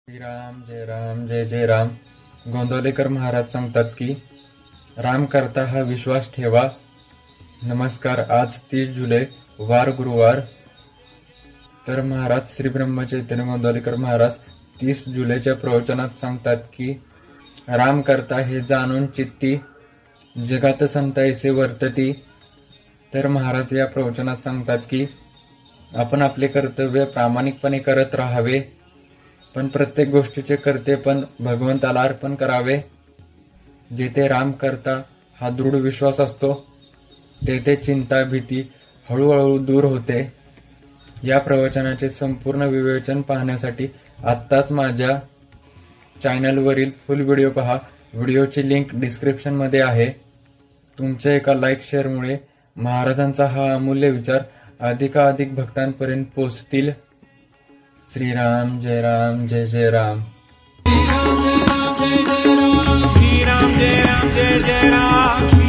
श्रीराम जय जय राम. गोंदवलेकर महाराज सांगतात की राम करता हा विश्वास ठेवा. नमस्कार. आज 30 जुलै वार गुरुवार. तर महाराज श्री ब्रह्मचैतन्य गोंदवलेकर महाराज 30 जुलैच्या प्रवचनात सांगतात की राम करता हे जाणून चित्ती जगात संतायसे वर्तती. तर महाराज या प्रवचनात सांगतात की आपण आपले कर्तव्य प्रामाणिकपणे करत राहावे, पण प्रत्येक गोष्टीचे कर्ते पण भगवंताला अर्पण करावे. जेथे राम करता हा दृढ विश्वास असतो तेथे चिंता भीती हळूहळू दूर होते. या प्रवचनाचे संपूर्ण विवेचन पाहण्यासाठी आत्ताच माझ्या चॅनलवरील फुल व्हिडिओ पहा. व्हिडिओची लिंक डिस्क्रिप्शन मध्ये आहे. तुमच्या एका लाईक शेअरमुळे महाराजांचा हा अमूल्य विचार अधिकाधिक भक्तांपर्यंत पोहोचतील. श्रीराम जय राम. श्रीराम जय राम जय जय राम.